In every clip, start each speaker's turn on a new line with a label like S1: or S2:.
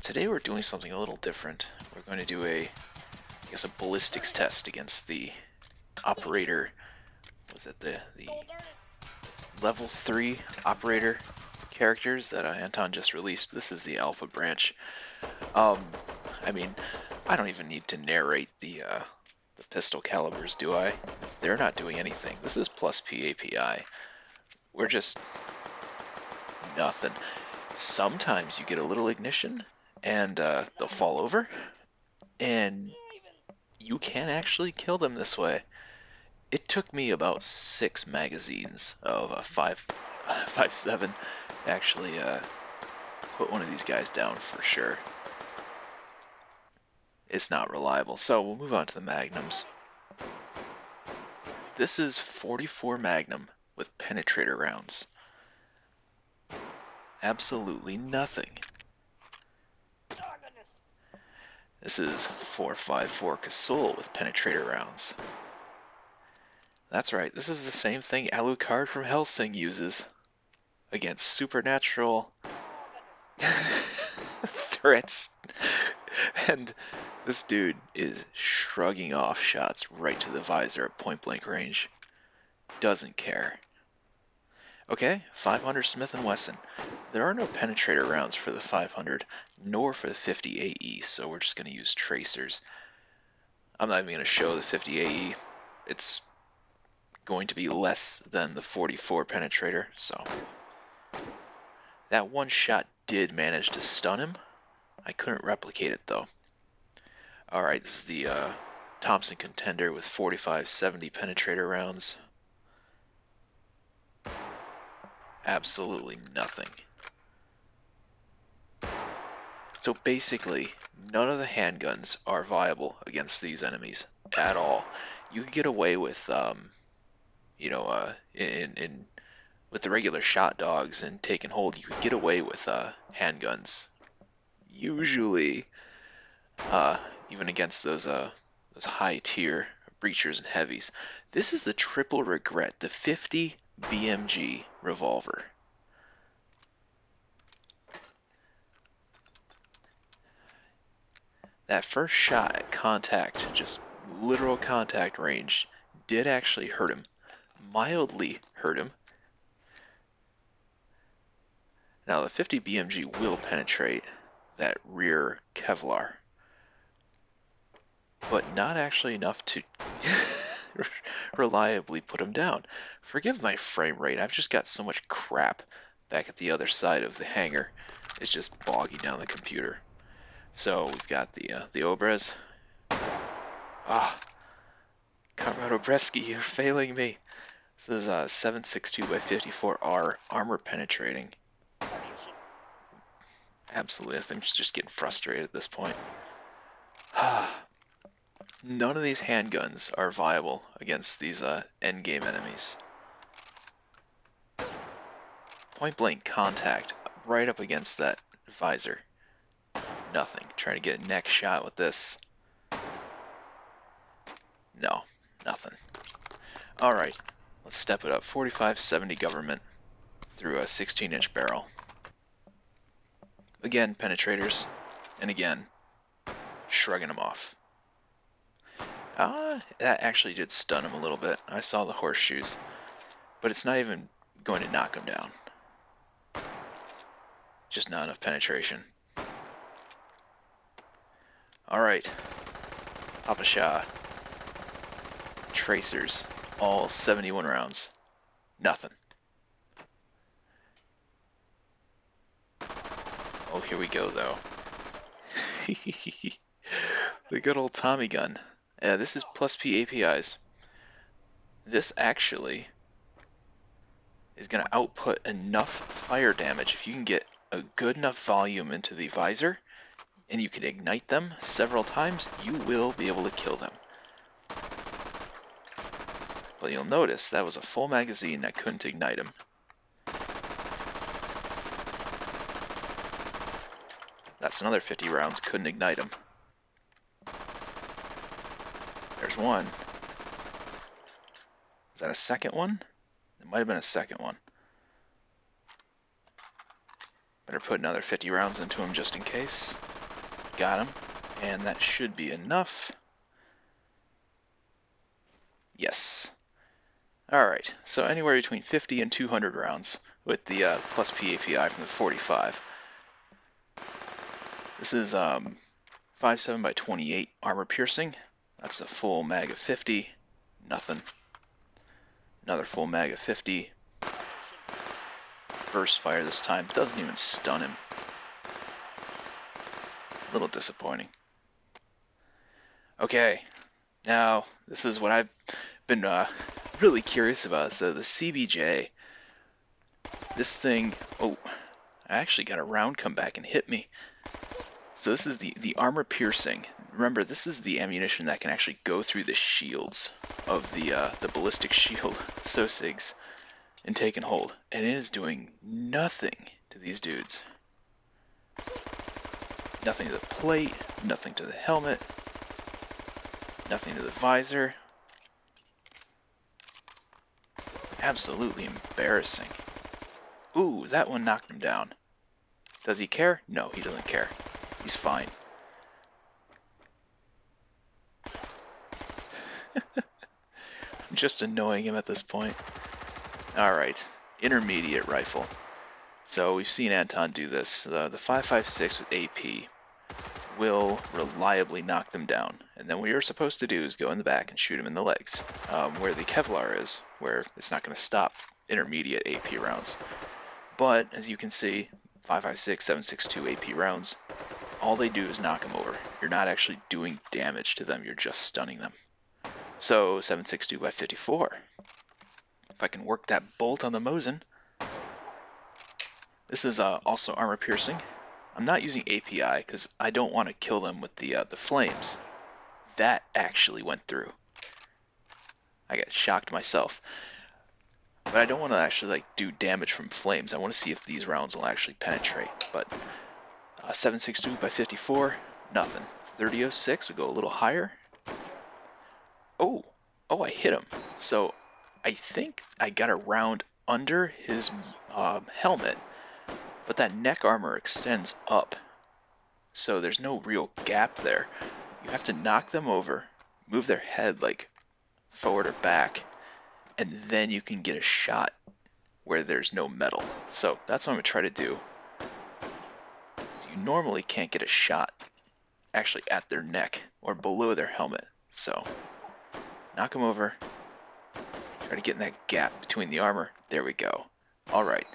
S1: Today we're doing something a little different. We're going to do a ballistics test against the operator. Was it the level 3 operator characters that Anton just released? This is the alpha branch. I mean, I don't even need to narrate the pistol calibers, do I? They're not doing anything. This is plus P API. We're just nothing. Sometimes you get a little ignition and they'll fall over, and you can actually kill them this way. It took me about 6 magazines of a 5.57 to actually put one of these guys down for sure. It's not reliable, so we'll move on to the magnums. This is 44 Magnum with penetrator rounds. Absolutely nothing. This is 4.54 Casul with penetrator rounds. That's right, this is the same thing Alucard from Helsing uses against supernatural threats. And this dude is shrugging off shots right to the visor at point blank range. Doesn't care. Okay, 500 Smith & Wesson. There are no penetrator rounds for the 500, nor for the 50 AE, so we're just going to use tracers. I'm not even going to show the 50 AE. It's going to be less than the 44 penetrator, so. That one shot did manage to stun him. I couldn't replicate it, though. Alright, this is the Thompson Contender with 45-70 penetrator rounds. Absolutely nothing. So basically, none of the handguns are viable against these enemies at all. You could get away with, with the regular shot dogs and take and hold. You could get away with handguns. Usually, even against those high tier breachers and heavies. This is the triple regret, the 50 BMG revolver. That first shot at contact, just literal contact range, did actually hurt him. Mildly hurt him. Now the 50 BMG will penetrate that rear Kevlar, but not actually enough to reliably put him down. Forgive my frame rate, I've just got so much crap back at the other side of the hangar. It's just bogging down the computer. So we've got the Obres. Comrade Obreski, you're failing me. This is 7.62x54R armor penetrating. Absolutely, I'm just getting frustrated at this point. None of these handguns are viable against these endgame enemies. Point blank contact right up against that visor. Nothing. Trying to get a neck shot with this. No, nothing. Alright, let's step it up. 45-70 government through a 16-inch barrel. Again, penetrators. And again, shrugging them off. That actually did stun him a little bit. I saw the horseshoes. But it's not even going to knock him down. Just not enough penetration. Alright. Papa Shah. Tracers. All 71 rounds. Nothing. Oh, here we go, though. The good old Tommy gun. Yeah, this is plus P APIs. This actually is going to output enough fire damage. If you can get a good enough volume into the visor, and you can ignite them several times, you will be able to kill them. But you'll notice that was a full magazine that couldn't ignite him. That's another 50 rounds, couldn't ignite him. There's one. Is that a second one? It might have been a second one. Better put another 50 rounds into him just in case. got him, and that should be enough. Yes. Alright, so anywhere between 50 and 200 rounds with the plus PAPI from the 45. This is 5.7 by 28 armor piercing. That's a full mag of 50. Nothing. Another full mag of 50. Burst fire this time. Doesn't even stun him. A little disappointing. Okay, now this is what I've been really curious about. So the CBJ. This thing... Oh, I actually got a round come back and hit me. So this is the armor piercing. Remember, this is the ammunition that can actually go through the shields of the ballistic shield Sosigs and take and hold. And it is doing nothing to these dudes. Nothing to the plate, nothing to the helmet, nothing to the visor. Absolutely embarrassing. Ooh, that one knocked him down. Does he care? No, he doesn't care. He's fine. I'm just annoying him at this point. Alright, intermediate rifle. So we've seen Anton do this. The 5.56 with AP will reliably knock them down. And then what you're supposed to do is go in the back and shoot him in the legs. Where the Kevlar is, where it's not going to stop intermediate AP rounds. But, as you can see, 5.56, 7.62 AP rounds, all they do is knock them over. You're not actually doing damage to them, you're just stunning them. So, 7.62 by 54. If I can work that bolt on the Mosin. This is also armor piercing. I'm not using API because I don't want to kill them with the flames. That actually went through. I got shocked myself. But I don't want to actually do damage from flames. I want to see if these rounds will actually penetrate. But 7.62 by 54, nothing. 30.06 will go a little higher. Oh, I hit him. So I think I got a round under his helmet, but that neck armor extends up. So there's no real gap there. You have to knock them over, move their head forward or back, and then you can get a shot where there's no metal. So that's what I'm going to try to do. You normally can't get a shot actually at their neck or below their helmet. So knock them over, try to get in that gap between the armor. There we go. Alright.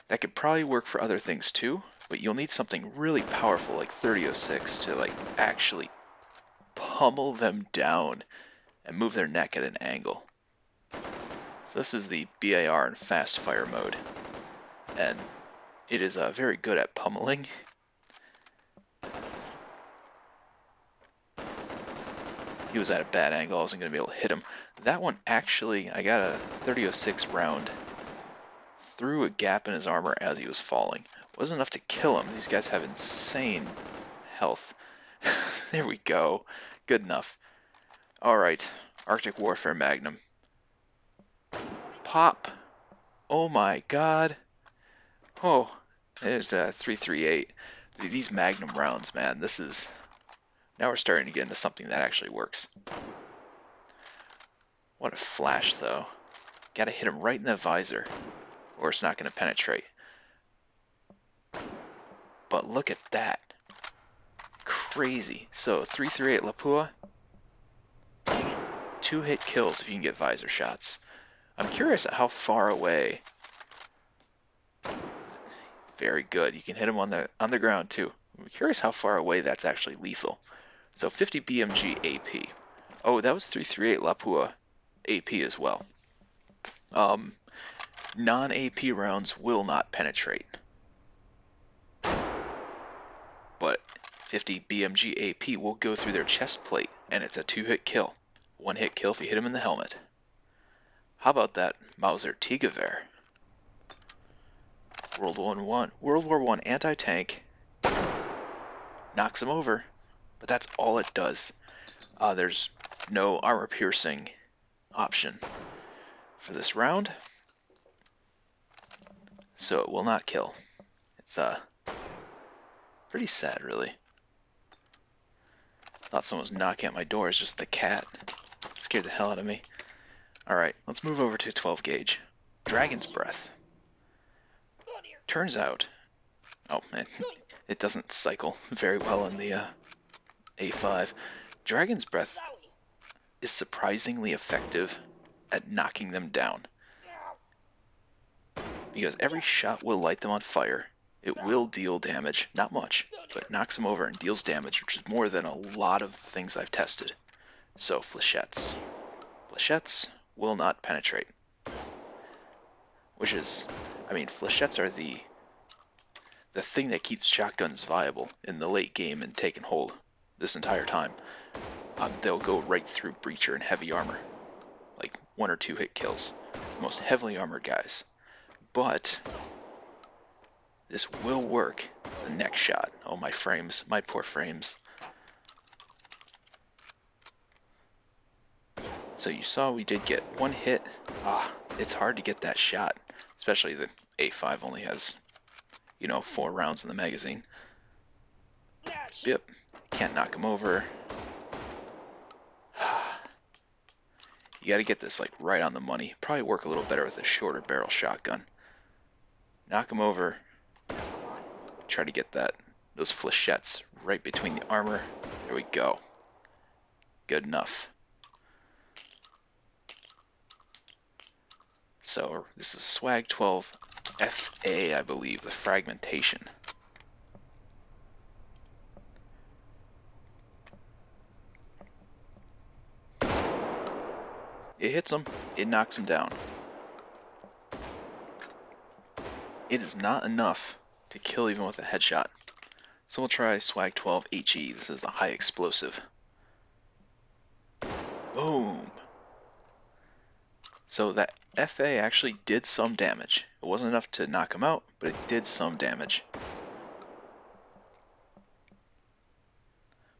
S1: That could probably work for other things too, but you'll need something really powerful like 30.06 to actually pummel them down and move their neck at an angle. So this is the BAR in fast fire mode, and it is very good at pummeling. He was at a bad angle, I wasn't going to be able to hit him. That one actually, I got a 30.06 round through a gap in his armor as he was falling. Wasn't enough to kill him. These guys have insane health. There we go. Good enough. Alright, Arctic Warfare Magnum. Pop. Oh my god. Oh, there's a 338. These Magnum rounds, man, this is... Now we're starting to get into something that actually works. What a flash, though. Gotta hit him right in the visor, or it's not going to penetrate. But look at that. Crazy. So, 338 Lapua. 2-hit kills if you can get visor shots. I'm curious at how far away. Very good. You can hit him on the ground, too. I'm curious how far away that's actually lethal. So 50 BMG AP. Oh, that was 338 Lapua AP as well. Non-AP rounds will not penetrate. But 50 BMG AP will go through their chest plate, and it's a 2-hit kill. 1-hit kill if you hit him in the helmet. How about that Mauser T-Gewehr? World War I anti-tank. Knocks him over. But that's all it does. There's no armor piercing option for this round, so it will not kill. It's Pretty sad, really. Thought someone was knocking at my door. It's just the cat. Scared the hell out of me. Alright, let's move over to 12 gauge. Dragon's Breath. Turns out... Oh, man. It doesn't cycle very well in the A5. Dragon's Breath is surprisingly effective at knocking them down. Because every shot will light them on fire. It will deal damage, not much, but it knocks them over and deals damage, which is more than a lot of things I've tested. So, flechettes. Flechettes will not penetrate. Which is, I mean, flechettes are the thing that keeps shotguns viable in the late game and taking hold this entire time. They'll go right through breacher and heavy armor. Like 1 or 2 hit kills. The most heavily armored guys. But this will work the next shot. Oh, my frames. My poor frames. So you saw we did get 1 hit. It's hard to get that shot. Especially the A5 only has, 4 rounds in the magazine. Yep. Can't knock him over. You gotta get this, like, right on the money. Probably work a little better with a shorter barrel shotgun. Knock him over. Try to get those flechettes right between the armor. There we go. Good enough. So this is Swag 12 FA, I believe, the fragmentation. It hits him, it knocks him down. It is not enough to kill even with a headshot. So we'll try Swag 12 HE. This is the high explosive. Boom! So that FA actually did some damage. It wasn't enough to knock him out, but it did some damage.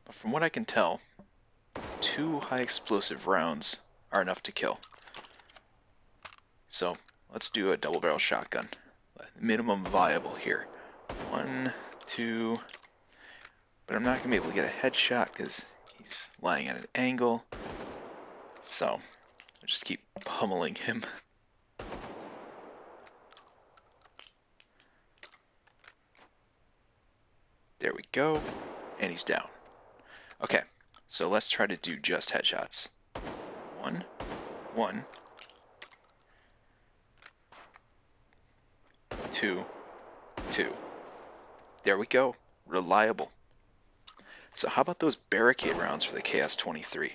S1: But from what I can tell, 2 high explosive rounds are enough to kill. So let's do a double barrel shotgun. Minimum viable here. 1, 2, but I'm not going to be able to get a headshot because he's lying at an angle. So I'll just keep pummeling him. There we go, and he's down. Okay, so let's try to do just headshots. 1, 1, 2, 2. There we go. Reliable. So how about those barricade rounds for the KS-23?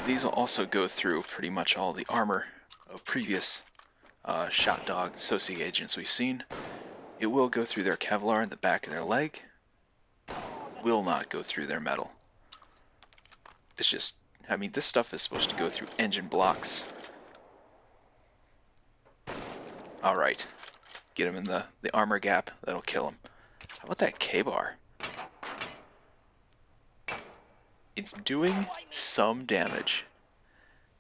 S1: These will also go through pretty much all the armor of previous shot dog Sosig agents we've seen. It will go through their Kevlar in the back of their leg. Will not go through their metal. It's just, I mean, this stuff is supposed to go through engine blocks. Alright. Get him in the armor gap. That'll kill him. How about that K-bar? It's doing some damage.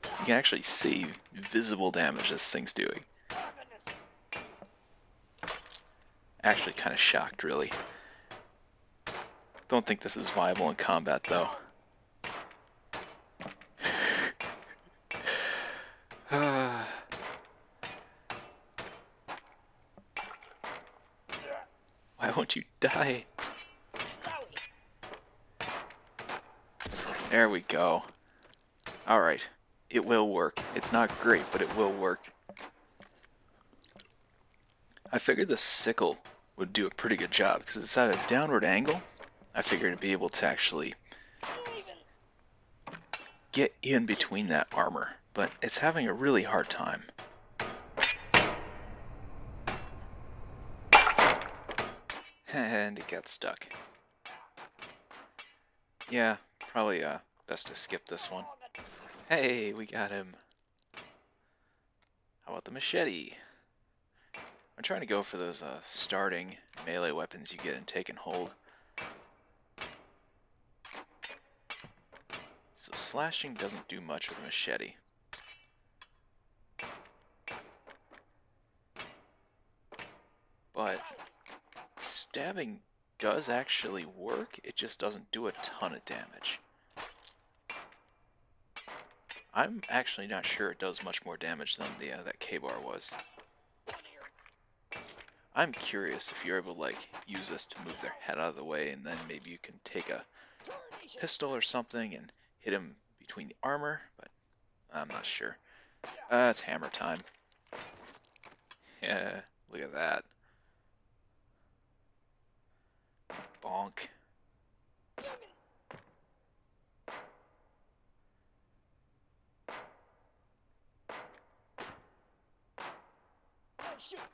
S1: You can actually see visible damage this thing's doing. Actually kind of shocked, really. Don't think this is viable in combat, though. Why won't you die? There we go. Alright. It will work. It's not great, but it will work. I figured the sickle would do a pretty good job, because it's at a downward angle. I figured it'd be able to actually get in between that armor, but it's having a really hard time. And it got stuck. Yeah, probably best to skip this one. Hey, we got him. How about the machete? I'm trying to go for those starting melee weapons you get in Take and Hold. So slashing doesn't do much with a machete. But stabbing does actually work, it just doesn't do a ton of damage. I'm actually not sure it does much more damage than the that K-bar was. I'm curious if you're able to like use this to move their head out of the way, and then maybe you can take a pistol or something and hit him between the armor, but I'm not sure. It's hammer time. Yeah, look at that. Bonk.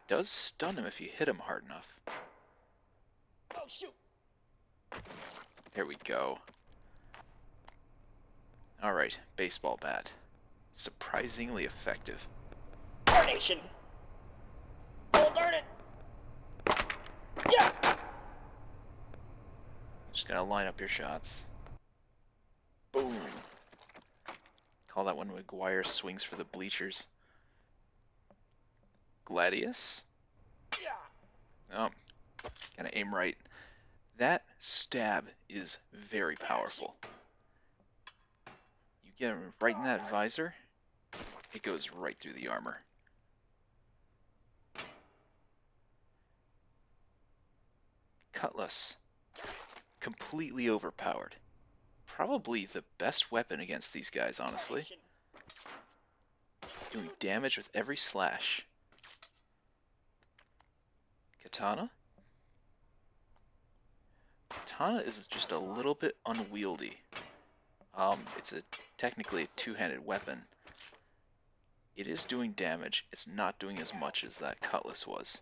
S1: Does stun him if you hit him hard enough. There we go. Alright, baseball bat. Surprisingly effective.
S2: Darnation! Oh, darn it! Yeah!
S1: Just gonna line up your shots. Boom! Call that one McGuire swings for the bleachers. Gladius? Oh, gotta aim right. That stab is very powerful. You get him right in that visor, it goes right through the armor. Cutlass. Completely overpowered. Probably the best weapon against these guys, honestly. Doing damage with every slash. Katana? Katana is just a little bit unwieldy. It's technically a two-handed weapon. It is doing damage. It's not doing as much as that cutlass was.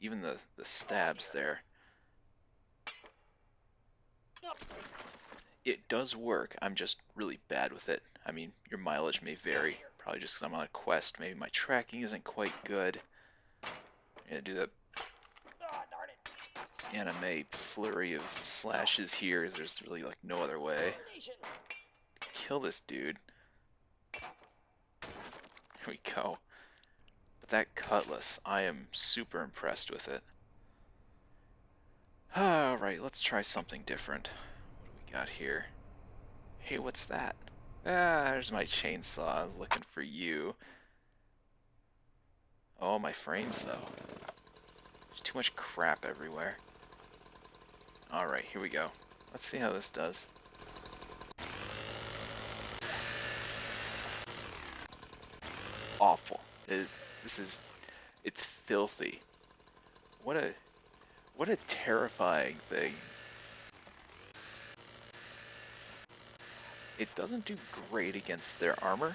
S1: Even the stabs there. It does work. I'm just really bad with it. I mean, your mileage may vary. Probably just because I'm on a quest. Maybe my tracking isn't quite good. I'm gonna do the anime flurry of slashes here, because there's really like no other way. Kill this dude. Here we go. But that cutlass, I am super impressed with it. Alright, let's try something different. What do we got here? Hey, what's that? There's my chainsaw. Looking for you. Oh, my frames, though. There's too much crap everywhere. Alright, here we go. Let's see how this does. Awful. It's filthy. What a terrifying thing. It doesn't do great against their armor.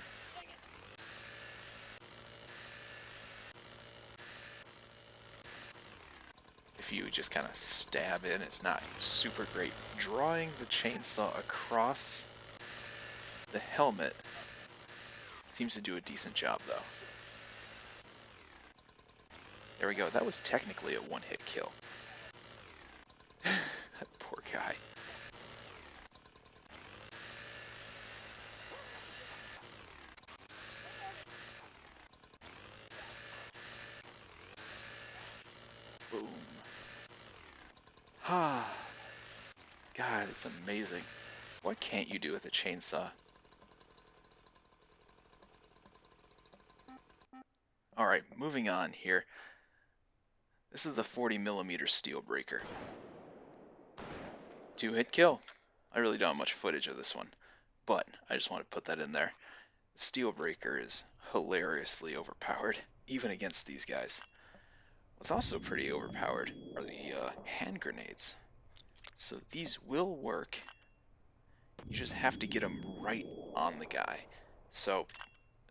S1: If you just kind of stab in, it's not super great. Drawing the chainsaw across the helmet seems to do a decent job, though. There we go. That was technically a one-hit kill. That poor guy. Boom. Ah. God, it's amazing. What can't you do with a chainsaw? Alright, moving on here. This is the 40mm Steelbreaker. Two-hit kill. I really don't have much footage of this one, but I just want to put that in there. The Steelbreaker is hilariously overpowered, even against these guys. What's also pretty overpowered are the hand grenades. So these will work. You just have to get them right on the guy. So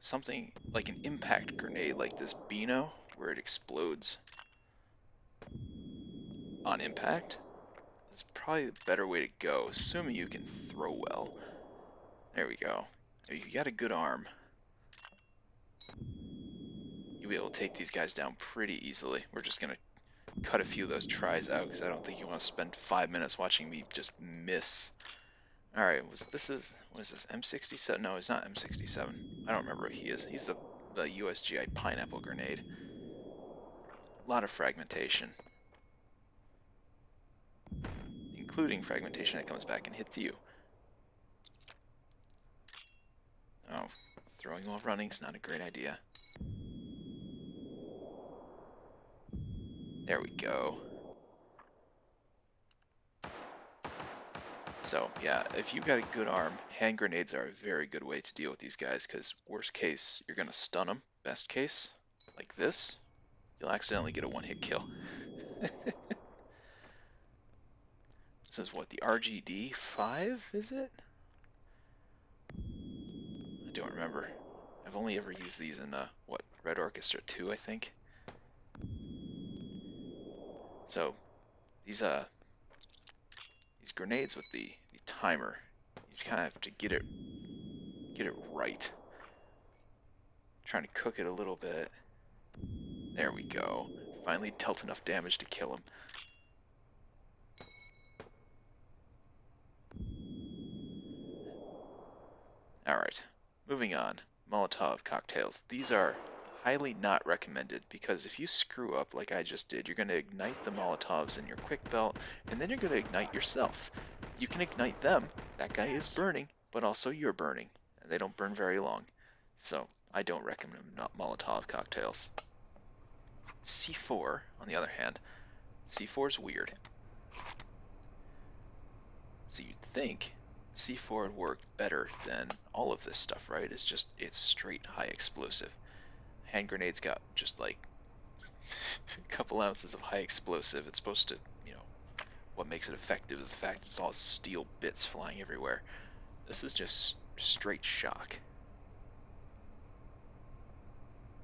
S1: something like an impact grenade like this Beano, where it explodes on impact, is probably the better way to go, assuming you can throw well. There we go. If you got a good arm, you'll be able to take these guys down pretty easily. We're just gonna cut a few of those tries out, because I don't think you want to spend 5 minutes watching me just miss. Alright, what is this, M67? No, he's not M67. I don't remember what he is. He's the USGI pineapple grenade. A lot of fragmentation. Including fragmentation that comes back and hits you. Oh, throwing while running is not a great idea. There we go. So, yeah, if you've got a good arm, hand grenades are a very good way to deal with these guys, because worst case, you're going to stun them. Best case, like this, you'll accidentally get a one-hit kill. This is what, the RGD-5, is it? I don't remember. I've only ever used these in, what, Red Orchestra 2, I think? So, these grenades with the timer, you just kind of have to get it right. Trying to cook it a little bit. There we go. Finally dealt enough damage to kill him. Alright, moving on. Molotov cocktails. These are highly not recommended, because if you screw up like I just did, you're going to ignite the Molotovs in your quick belt, and then you're going to ignite yourself. You can ignite them, that guy is burning, but also you're burning, and they don't burn very long. So, I don't recommend Molotov cocktails. C4, on the other hand, C4 is weird. So you'd think C4 would work better than all of this stuff, right? It's straight high explosive. Hand grenades got just like a couple ounces of high explosive. It's supposed to, what makes it effective is the fact it's all steel bits flying everywhere. This is just straight shock.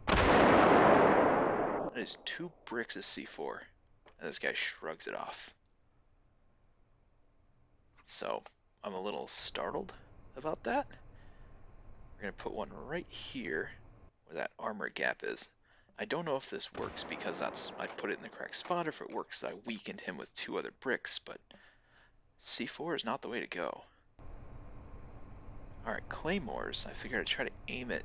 S1: That is 2 bricks of C4, and this guy shrugs it off. So, I'm a little startled about that. We're going to put one right here where that armor gap is. I don't know if this works because I put it in the correct spot, or if it works I weakened him with 2 other bricks, but C4 is not the way to go. Alright, Claymores. I figured I'd try to aim it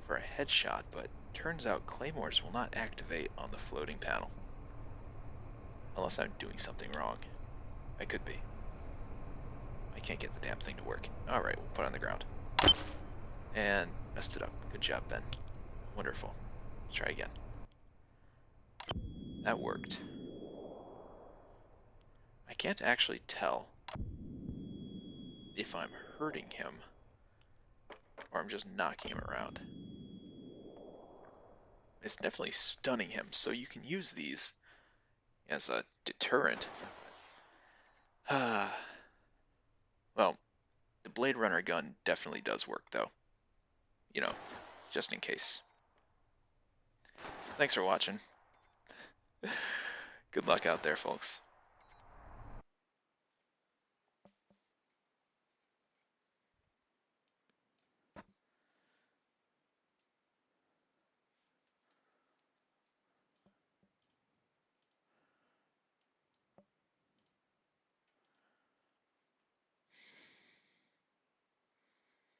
S1: for a headshot, but turns out Claymores will not activate on the floating panel. Unless I'm doing something wrong. I could be. I can't get the damn thing to work. Alright, we'll put it on the ground. And messed it up. Good job, Ben. Wonderful. Let's try again. That worked. I can't actually tell if I'm hurting him or I'm just knocking him around. It's definitely stunning him, so you can use these as a deterrent. Well, the Blade Runner gun definitely does work, though. Just in case. Thanks for watching. Good luck out there, folks.